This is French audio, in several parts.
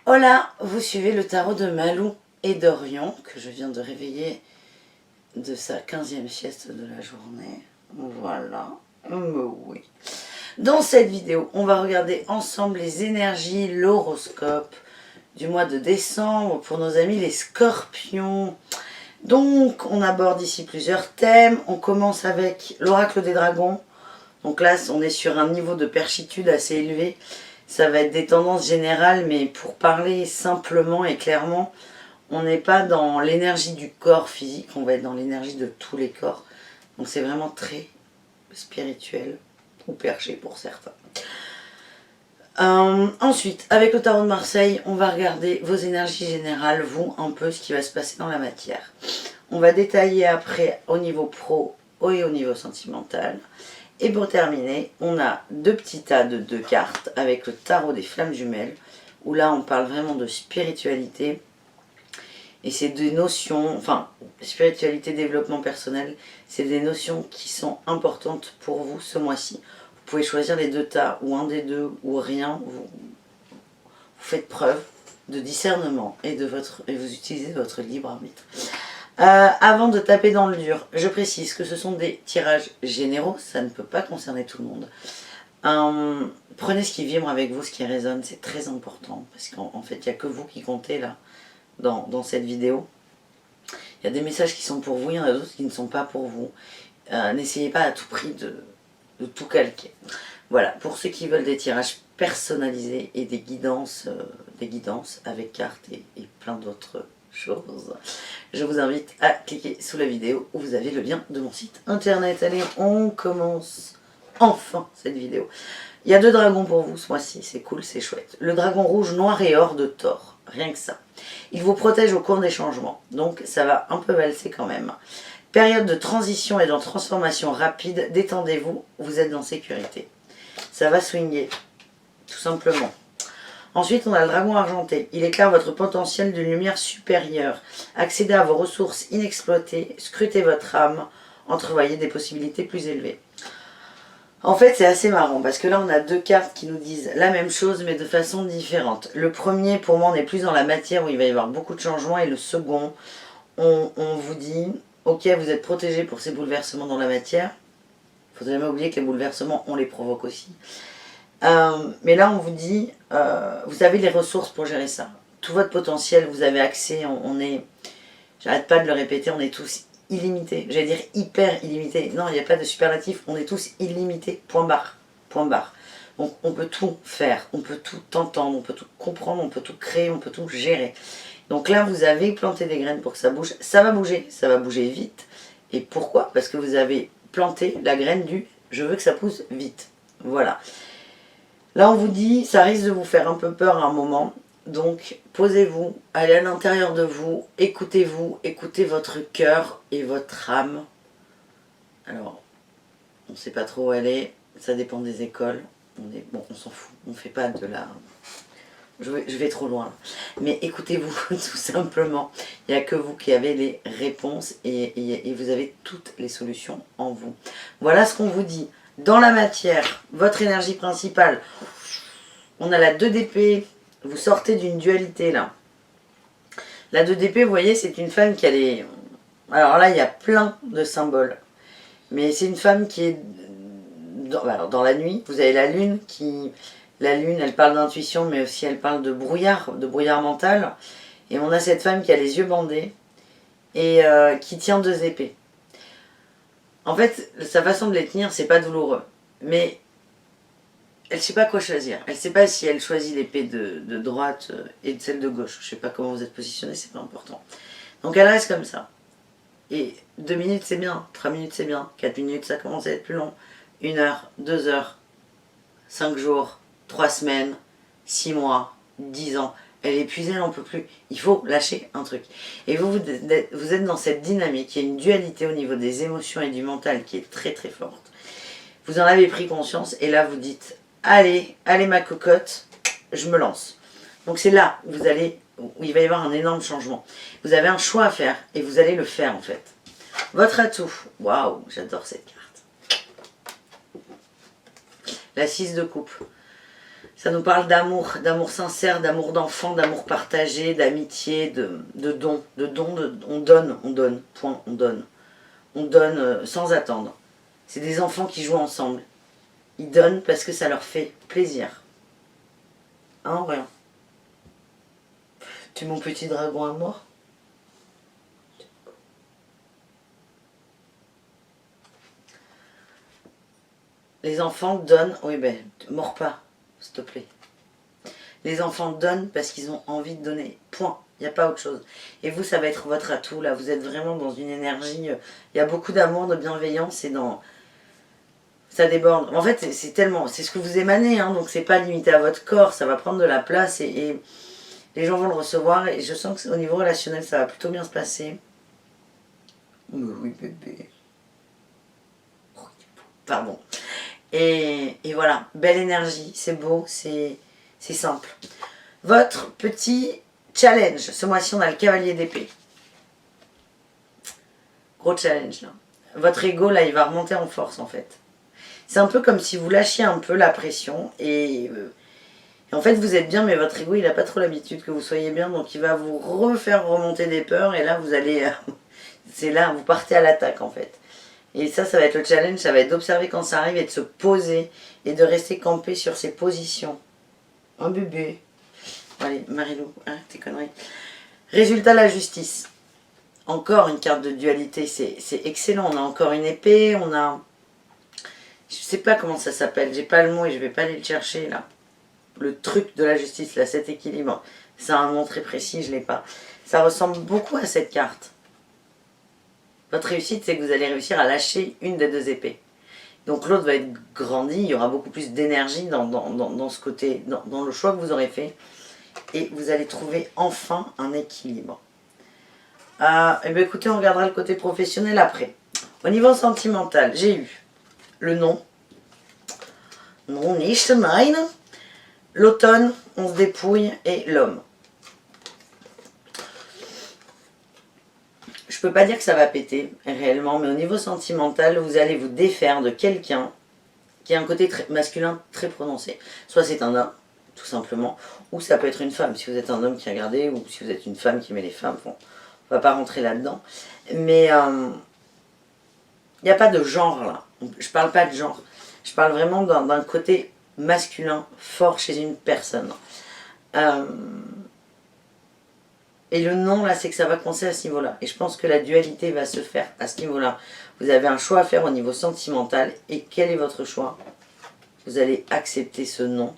Hola, vous suivez le tarot de Malou et d'Orion, que je viens de réveiller de sa 15e sieste de la journée. Voilà, oui. Dans cette vidéo, on va regarder ensemble les énergies, l'horoscope du mois de décembre pour nos amis les scorpions. Donc, on aborde ici plusieurs thèmes. On commence avec l'oracle des dragons. Donc là, on est sur un niveau de perchitude assez élevé. Ça va être des tendances générales, mais pour parler simplement et clairement, on n'est pas dans l'énergie du corps physique, on va être dans l'énergie de tous les corps. Donc c'est vraiment très spirituel, ou perché pour certains. Ensuite, avec le tarot de Marseille, on va regarder vos énergies générales, vous, un peu ce qui va se passer dans la matière. On va détailler après au niveau pro et au niveau sentimental. Et pour terminer, on a deux petits tas de 2 cartes avec le tarot des flammes jumelles, où là on parle vraiment de spiritualité. Et c'est des notions, enfin, spiritualité, développement personnel, c'est des notions qui sont importantes pour vous ce mois-ci. Vous pouvez choisir les 2 tas, ou un des deux, ou rien. Vous faites preuve de discernement et vous utilisez votre libre arbitre. Avant de taper dans le dur, je précise que ce sont des tirages généraux, ça ne peut pas concerner tout le monde. Prenez ce qui vibre avec vous, ce qui résonne, c'est très important, parce qu'en fait, il n'y a que vous qui comptez là, dans cette vidéo. Il y a des messages qui sont pour vous, il y en a d'autres qui ne sont pas pour vous. N'essayez pas à tout prix de tout calquer. Voilà, pour ceux qui veulent des tirages personnalisés et des guidances avec cartes et plein d'autres choses, je vous invite à cliquer sous la vidéo où vous avez le lien de mon site internet. Allez, on commence enfin cette vidéo. Il y a 2 dragons pour vous ce mois-ci, c'est cool, c'est chouette. Le dragon rouge, noir et or de Thor, rien que ça. Il vous protège au cours des changements, donc ça va un peu valser quand même. Période de transition et de transformation rapide, détendez-vous, vous êtes en sécurité. Ça va swinguer, tout simplement. Ensuite, on a le dragon argenté. Il éclaire votre potentiel d'une lumière supérieure. Accédez à vos ressources inexploitées, scrutez votre âme, entrevoyez des possibilités plus élevées. En fait, c'est assez marrant parce que là, on a 2 cartes qui nous disent la même chose mais de façon différente. Le premier, pour moi, on est plus dans la matière où il va y avoir beaucoup de changements. Et le second, on vous dit, ok, vous êtes protégé pour ces bouleversements dans la matière. Il ne faut jamais oublier que les bouleversements, on les provoque aussi. Mais là, on vous dit, vous avez les ressources pour gérer ça. Tout votre potentiel, vous avez accès, on est, j'arrête pas de le répéter, on est tous illimités. J'allais dire hyper illimités. Non, il n'y a pas de superlatif, on est tous illimités, point barre. Point barre. Donc on peut tout faire, on peut tout entendre, on peut tout comprendre, on peut tout créer, on peut tout gérer. Donc là, vous avez planté des graines pour que ça bouge. Ça va bouger vite. Et pourquoi? Parce que vous avez planté la graine du « je veux que ça pousse vite ». Voilà. Là, on vous dit, ça risque de vous faire un peu peur à un moment. Donc, posez-vous, allez à l'intérieur de vous, écoutez votre cœur et votre âme. Alors, on ne sait pas trop où aller, ça dépend des écoles. On s'en fout, on ne fait pas de la... Je vais trop loin. Mais écoutez-vous tout simplement. Il n'y a que vous qui avez les réponses et vous avez toutes les solutions en vous. Voilà ce qu'on vous dit. Dans la matière, votre énergie principale, on a la 2 d'épée. Vous sortez d'une dualité là. La 2 d'épée, vous voyez, c'est une femme qui a les... Alors là, il y a plein de symboles. Mais c'est une femme qui est... Alors, dans la nuit, vous avez la lune qui... La lune, elle parle d'intuition, mais aussi elle parle de brouillard mental. Et on a cette femme qui a les yeux bandés et qui tient 2 épées. En fait, sa façon de les tenir, c'est pas douloureux. Mais elle ne sait pas quoi choisir. Elle ne sait pas si elle choisit l'épée de droite et celle de gauche. Je ne sais pas comment vous êtes positionné, c'est pas important. Donc elle reste comme ça. Et 2 minutes, c'est bien. 3 minutes, c'est bien. 4 minutes, ça commence à être plus long. 1 heure, 2 heures, 5 jours, 3 semaines, 6 mois, 10 ans. Elle est épuisée, elle n'en peut plus. Il faut lâcher un truc. Et vous êtes dans cette dynamique. Il y a une dualité au niveau des émotions et du mental qui est très très forte. Vous en avez pris conscience et là vous dites, allez ma cocotte, je me lance. Donc c'est là où il va y avoir un énorme changement. Vous avez un choix à faire et vous allez le faire en fait. Votre atout, waouh, j'adore cette carte. La 6 de coupe. Ça nous parle d'amour, d'amour sincère, d'amour d'enfant, d'amour partagé, d'amitié, de don. On donne, point, on donne. On donne sans attendre. C'est des enfants qui jouent ensemble. Ils donnent parce que ça leur fait plaisir. Hein, rien. Tu es mon petit dragon à moi. Les enfants donnent... Oui, ben, mords pas, s'il te plaît. Les enfants donnent parce qu'ils ont envie de donner. Point. Il n'y a pas autre chose. Et vous, ça va être votre atout, là. Vous êtes vraiment dans une énergie... Il y a beaucoup d'amour, de bienveillance et dans... Ça déborde. En fait, c'est tellement... C'est ce que vous émanez, hein, donc c'est pas limité à votre corps. Ça va prendre de la place et les gens vont le recevoir. Et je sens qu'au niveau relationnel, ça va plutôt bien se passer. Oui, bébé. Pardon. Et voilà, belle énergie, c'est beau, c'est simple. Votre petit challenge, ce mois-ci on a le cavalier d'épée. Gros challenge là. Votre ego là, il va remonter en force en fait. C'est un peu comme si vous lâchiez un peu la pression et en fait vous êtes bien mais votre ego il n'a pas trop l'habitude que vous soyez bien donc il va vous refaire remonter des peurs et là vous allez, c'est là, vous partez à l'attaque en fait. Et ça va être le challenge, ça va être d'observer quand ça arrive et de se poser et de rester campé sur ses positions. Un bébé. Allez, Marilou, arrête tes conneries. Résultat, la justice. Encore une carte de dualité, c'est excellent. On a encore une épée, on a... Je sais pas comment ça s'appelle, j'ai pas le mot et je vais pas aller le chercher là. Le truc de la justice, là, cet équilibre. Ça a un nom très précis, je l'ai pas. Ça ressemble beaucoup à cette carte. Votre réussite, c'est que vous allez réussir à lâcher une des deux épées. Donc l'autre va être grandi, il y aura beaucoup plus d'énergie dans ce côté, dans le choix que vous aurez fait. Et vous allez trouver enfin un équilibre. Et bien écoutez, on regardera le côté professionnel après. Au niveau sentimental, j'ai eu le non. Non, nicht nein. L'automne, on se dépouille et l'homme. Je peux pas dire que ça va péter réellement, mais au niveau sentimental, vous allez vous défaire de quelqu'un qui a un côté masculin très prononcé. Soit c'est un homme, tout simplement, ou ça peut être une femme. Si vous êtes un homme qui a regardé, ou si vous êtes une femme qui aimait les femmes, bon, on va pas rentrer là-dedans. Mais il n'y a pas de genre là. Je parle pas de genre. Je parle vraiment d'un côté masculin fort chez une personne. Et le non, là, c'est que ça va coincer à ce niveau-là. Et je pense que la dualité va se faire à ce niveau-là. Vous avez un choix à faire au niveau sentimental. Et quel est votre choix? Vous allez accepter ce non,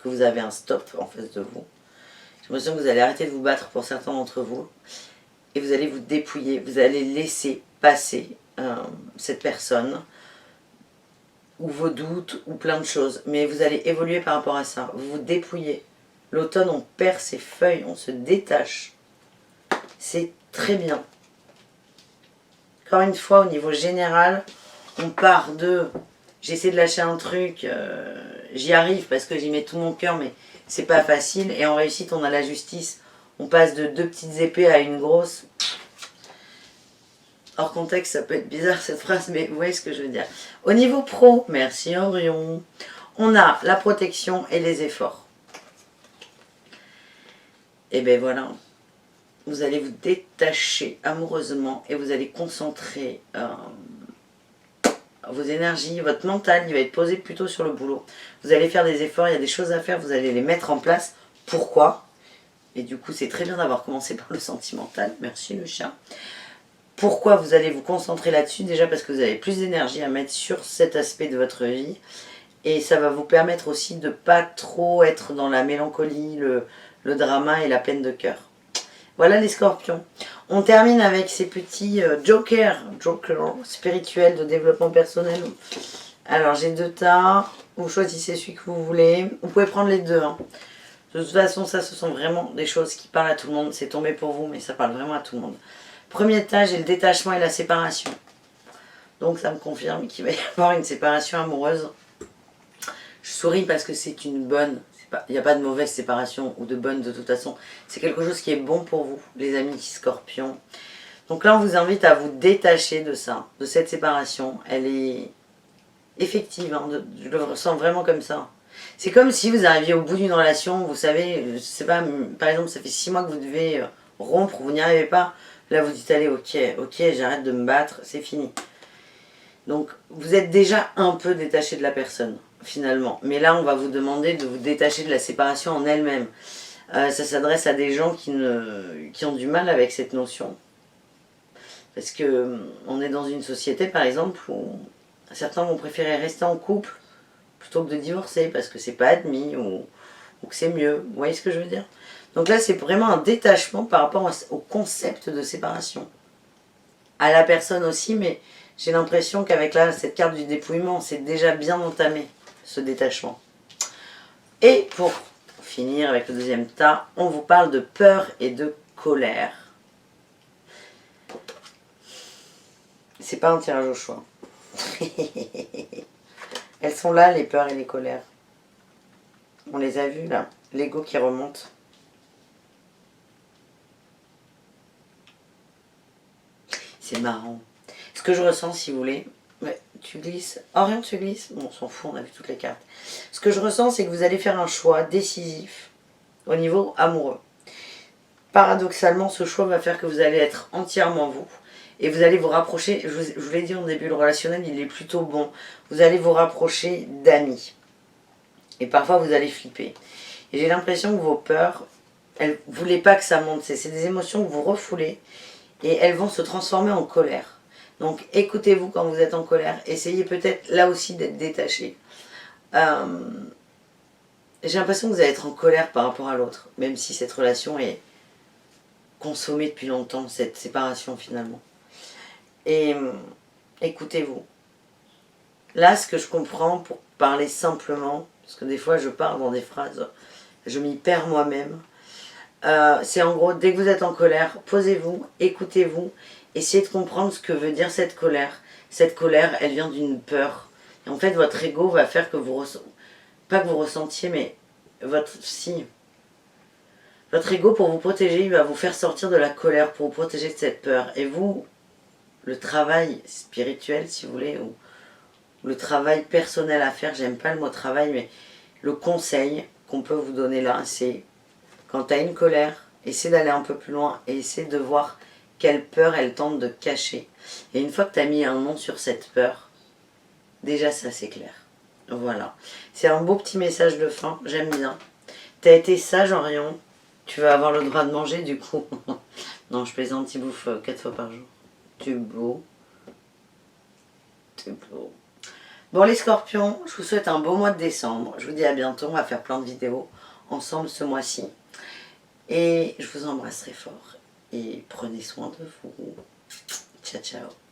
que vous avez un stop en face de vous. J'ai l'impression que vous allez arrêter de vous battre pour certains d'entre vous. Et vous allez vous dépouiller. Vous allez laisser passer cette personne. Ou vos doutes, ou plein de choses. Mais vous allez évoluer par rapport à ça. Vous vous dépouillez. L'automne, on perd ses feuilles, on se détache. C'est très bien. Encore une fois, au niveau général, on part de... J'essaie de lâcher un truc, j'y arrive parce que j'y mets tout mon cœur, mais c'est pas facile. Et en réussite, on a la justice. On passe de 2 petites épées à une grosse. Hors contexte, ça peut être bizarre cette phrase, mais vous voyez ce que je veux dire. Au niveau pro, merci Orion, on a la protection et les efforts. Et ben voilà. Vous allez vous détacher amoureusement et vous allez concentrer vos énergies, votre mental, il va être posé plutôt sur le boulot. Vous allez faire des efforts, il y a des choses à faire, vous allez les mettre en place. Pourquoi? Et du coup, c'est très bien d'avoir commencé par le sentimental. Merci le chat. Pourquoi vous allez vous concentrer là-dessus? Déjà parce que vous avez plus d'énergie à mettre sur cet aspect de votre vie. Et ça va vous permettre aussi de ne pas trop être dans la mélancolie, le drama et la peine de cœur. Voilà les scorpions. On termine avec ces petits jokers spirituels de développement personnel. Alors j'ai 2 tas. Vous choisissez celui que vous voulez. Vous pouvez prendre les 2. Hein. De toute façon, ça ce sont vraiment des choses qui parlent à tout le monde. C'est tombé pour vous, mais ça parle vraiment à tout le monde. Premier tas, j'ai le détachement et la séparation. Donc ça me confirme qu'il va y avoir une séparation amoureuse. Je souris parce que c'est une bonne... Il n'y a pas de mauvaise séparation ou de bonne de toute façon. C'est quelque chose qui est bon pour vous, les amis scorpions. Donc là, on vous invite à vous détacher de ça, de cette séparation. Elle est effective, hein, je le ressens vraiment comme ça. C'est comme si vous arriviez au bout d'une relation, vous savez, je sais pas, par exemple, ça fait 6 mois que vous devez rompre, vous n'y arrivez pas. Là, vous dites, allez, ok, j'arrête de me battre, c'est fini. Donc, vous êtes déjà un peu détaché de la personne, finalement. Mais là, on va vous demander de vous détacher de la séparation en elle-même. Ça s'adresse à des gens qui ont du mal avec cette notion. Parce que on est dans une société, par exemple, où certains vont préférer rester en couple plutôt que de divorcer, parce que c'est pas admis, ou que c'est mieux. Vous voyez ce que je veux dire? Donc là, c'est vraiment un détachement par rapport au concept de séparation. À la personne aussi, mais j'ai l'impression qu'avec là, cette carte du dépouillement, c'est déjà bien entamé, ce détachement. Et pour finir avec le deuxième tas, on vous parle de peur et de colère. C'est pas un tirage au choix. Elles sont là, les peurs et les colères. On les a vues là, l'ego qui remonte. C'est marrant. Ce que je ressens, si vous voulez, ouais, tu glisses. Oh, rien, tu glisses. Bon, on s'en fout, on a vu toutes les cartes. Ce que je ressens, c'est que vous allez faire un choix décisif au niveau amoureux. Paradoxalement, ce choix va faire que vous allez être entièrement vous. Et vous allez vous rapprocher, je vous l'ai dit en début, le relationnel, il est plutôt bon. Vous allez vous rapprocher d'amis. Et parfois, vous allez flipper. Et j'ai l'impression que vos peurs, elles ne voulaient pas que ça monte. C'est des émotions que vous refoulez. Et elles vont se transformer en colère. Donc écoutez-vous quand vous êtes en colère. Essayez peut-être là aussi d'être détaché. J'ai l'impression que vous allez être en colère par rapport à l'autre. Même si cette relation est consommée depuis longtemps, cette séparation finalement. Et écoutez-vous. Là, ce que je comprends, pour parler simplement, parce que des fois je parle dans des phrases, je m'y perds moi-même, c'est en gros, dès que vous êtes en colère, posez-vous, écoutez-vous, essayez de comprendre ce que veut dire cette colère. Cette colère, elle vient d'une peur. Et en fait, votre ego va faire que vous pas que vous ressentiez, mais votre ego, pour vous protéger, il va vous faire sortir de la colère, pour vous protéger de cette peur. Et vous, le travail spirituel, si vous voulez, ou le travail personnel à faire, j'aime pas le mot travail, mais le conseil qu'on peut vous donner là, c'est quand tu as une colère, essaie d'aller un peu plus loin et essaie de voir quelle peur elle tente de cacher. Et une fois que tu as mis un nom sur cette peur, déjà ça c'est clair. Voilà. C'est un beau petit message de fin, j'aime bien. Tu as été sage Orion, tu vas avoir le droit de manger du coup. Non, je plaisante, tu bouffes 4 fois par jour. Tu es beau. Tu es beau. Bon les scorpions, je vous souhaite un beau mois de décembre. Je vous dis à bientôt, on va faire plein de vidéos ensemble ce mois-ci. Et je vous embrasse très fort. Et prenez soin de vous. Ciao, ciao.